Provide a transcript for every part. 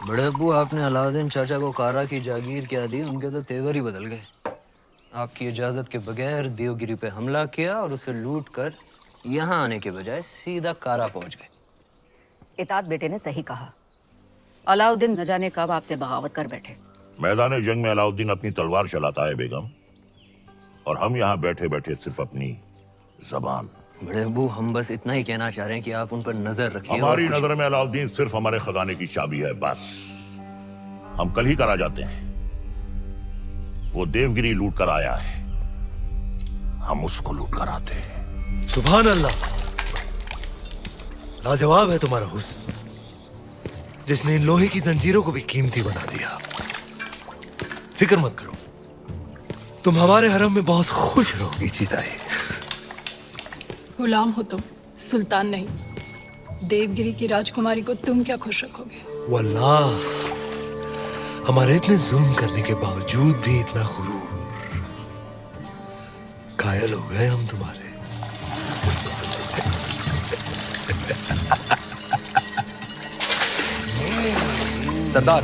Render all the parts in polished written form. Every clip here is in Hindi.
बड़े अब्बू, आपने अलाउद्दीन चाचा को कारा की जागीर क्या दी, उनके तो तेवर ही बदल गए। आपकी इजाजत के बगैर देवगिरी पे हमला किया और उसे लूट कर यहाँ आने के बजाय सीधा कारा पहुंच गए। इतात बेटे ने सही कहा। अलाउद्दीन न जाने कब आपसे बगावत कर बैठे। मैदान जंग में अलाउद्दीन अपनी तलवार चलाता है बेगम, और हम यहाँ बैठे बैठे सिर्फ अपनी जबान। बड़े अब्बू, हम बस इतना ही कहना चाह रहे हैं कि आप उन पर नजर रखिए। हमारी नजर में अलाउद्दीन सिर्फ हमारे खजाने की चाबी है, बस। हम कल ही करा जाते हैं। वो देवगिरी लूट कर आया है, हम उसको लूट कर आते हैं। सुभान अल्लाह, लाजवाब है तुम्हारा हुस्न, जिसने इन लोहे की जंजीरों को भी कीमती बना दिया। फिक्र मत करो, तुम हमारे हरम में बहुत खुश रहोगी जीताए। गुलाम हो तुम, सुल्तान नहीं। देवगिरी की राजकुमारी को तुम क्या खुश रखोगे? वल्लाह, हमारे इतने जुल्म करने के बावजूद भी इतना गुरूर। कायल हो गए हम तुम्हारे। सरदार,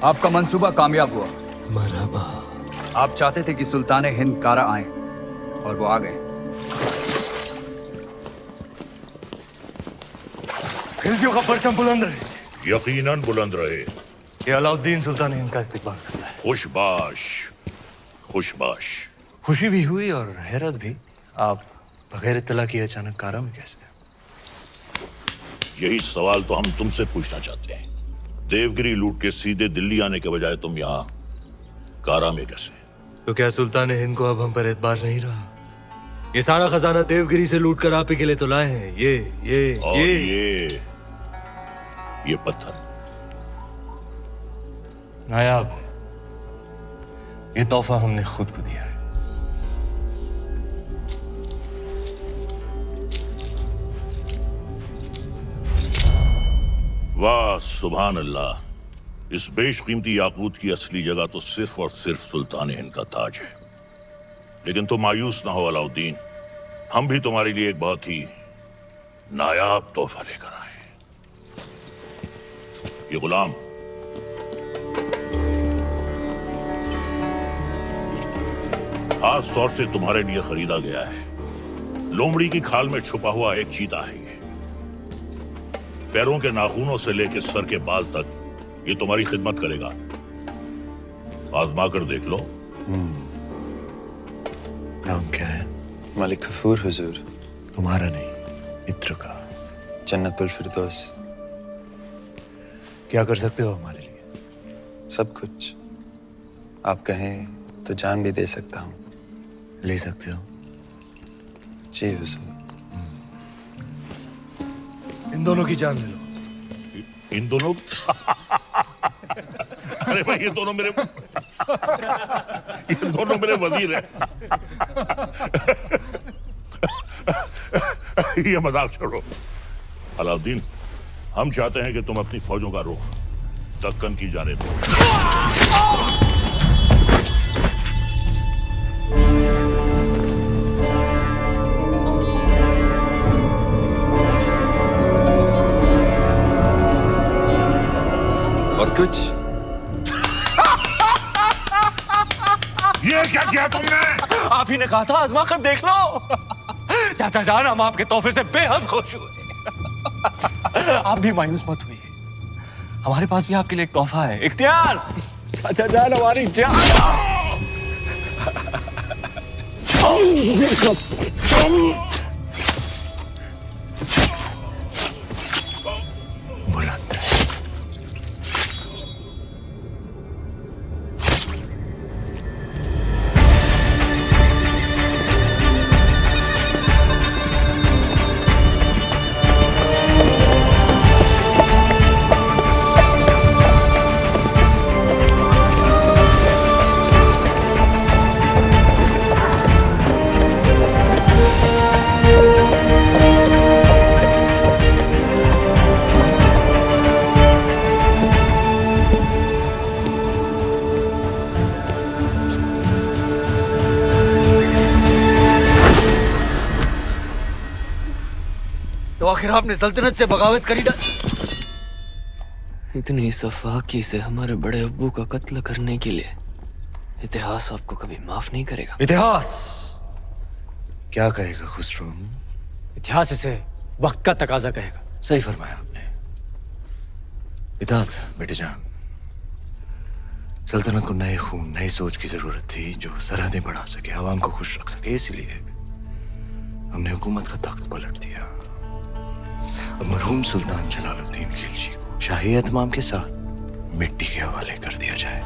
आपका मंसूबा कामयाब हुआ। मरहबा। आप चाहते थे कि सुल्तान हिंद कारा आए, और वो आ गए। खिलजियों का परचम बुलंद रहे। यकीनन बुलंद रहे। ये अलाउद्दीन सुल्तान हिंद का इस्तिकबाल करता है। खुशबाश, खुशबाश। खुशी भी हुई और हैरत भी। आप बगैर इत्तला किए अचानक कारा में कैसे? यही सवाल तो हम तुमसे पूछना चाहते हैं। देवगिरी लूट के सीधे दिल्ली आने के बजाय तुम यहाँ कारा में कैसे? तो क्या सुल्तान हिंद को अब हम पर एतबार नहीं रहा? ये सारा खजाना देवगिरी से लूट कर आप ही के लिए तो लाए हैं। ये ये पत्थर नायाब है। ये तोहफा हमने खुद को दिया है। वाह सुभान अल्लाह। इस बेशकीमती याकूत की असली जगह तो सिर्फ और सिर्फ सुल्तान हिंद का ताज है। लेकिन तुम मायूस ना हो अलाउद्दीन, हम भी तुम्हारे लिए एक बहुत ही नायाब तोहफा लेकर आए। ये गुलाम खास तौर से तुम्हारे लिए खरीदा गया है। लोमड़ी की खाल में छुपा हुआ एक चीता है ये। पैरों के नाखूनों से लेकर सर के बाल तक ये तुम्हारी खिदमत करेगा। आजमा कर देख लो। नाम क्या है? मलिक गफूर हुजूर। तुम्हारा नहीं, मित्र का। जन्नतुल फिरदौस। क्या कर सकते हो हमारे लिए? सब कुछ। आप कहें तो जान भी दे सकता हूँ। ले सकते हो? जी हुजूर। इन दोनों की जान ले लो। इन दोनों अरे भाई, ये दोनों मेरे वजीर हैं। ये मजाक छोड़ो अलाउद्दीन, हम चाहते हैं कि तुम अपनी फौजों का रुख दक्कन की जानिब दो। और कुछ? ये क्या किया तुमने? आप ही ने कहा था आजमा कर देख लो। चाचा जान, हम आपके तोहफे से बेहद खुश हुए। आप भी मायूस मत हुई, हमारे पास भी आपके लिए एक तोहफा है। इख्तियार, चाचा जान हमारी जान। बुलंद रहे। तो आखिर आपने सल्तनत से बगावत करी। इतनी सफाकी से हमारे बड़े अब्बू का कत्ल करने के लिए इतिहास आपको कभी माफ नहीं करेगा। इतिहास क्या कहेगा खुसरो? इतिहास इसे वक्त का तकाजा कहेगा। सही फरमाया आपने। इताअत बेटे जान, सल्तनत को नए खून नई सोच की जरूरत थी जो सरहदें बढ़ा सके, आवाम को खुश रख सके। इसीलिए हमने हुकूमत का तख्त पलट दिया और मरहूम सुल्तान जलालुद्दीन खिलजी को शाही एहतमाम के साथ मिट्टी के हवाले कर दिया जाए।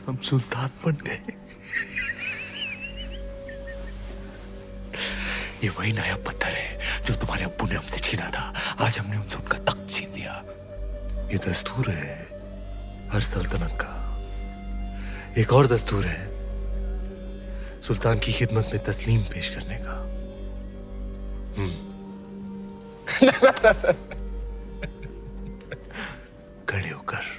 हम सुल्तान बन गए। ये वही नया पत्थर है जो तुम्हारे अब्बू ने हमसे छीना था। आज हमने उनसे उनका तख्त छीन लिया। ये दस्तूर है हर सल्तनत का। एक और दस्तूर है सुल्तान की खिदमत में तस्लीम पेश करने का। खड़े होकर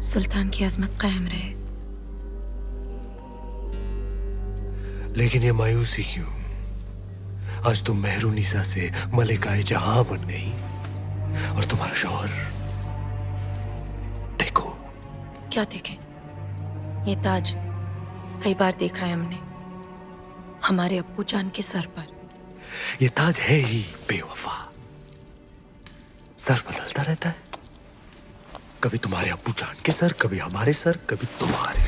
सुल्तान की अजमत कायम रहे। लेकिन ये मायूसी क्यों? आज तुम मेहरुनिसा से मलिकाए जहां बन गई और तुम्हारा शौहर देखो। क्या देखें? ये ताज कई बार देखा है हमने हमारे अब्बू जान के सर पर। ये ताज है ही बेवफा। सर बदलता रहता है, कभी तुम्हारे अब्बू जान के सर, कभी हमारे सर, कभी तुम्हारे।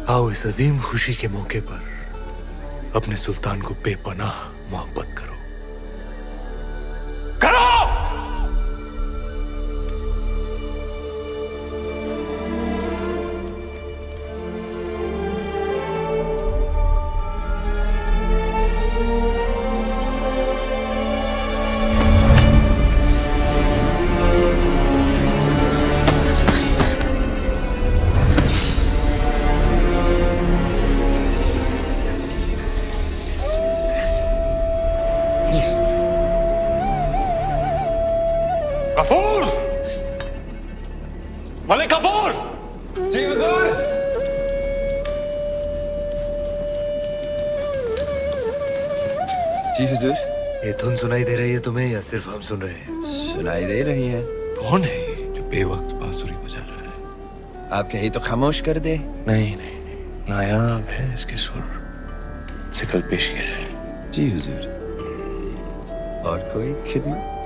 आओ इस अजीम खुशी के मौके पर अपने सुल्तान को बेपनाह मोहब्बत करो। गफूर! मलिक गफूर! जी हुजूर। जी हुजूर। ये धुन सुनाई दे रही है तुम्हें या सिर्फ हम सुन रहे हैं? सुनाई दे रही है। कौन है ये जो बेवक्त बांसुरी बजा रहा है? आप कहीं तो खामोश कर दे। नहीं नहीं नहीं, नायाब है इसके सुर। सिकल पेश किया है। जी हुजूर। और कोई खिदमत?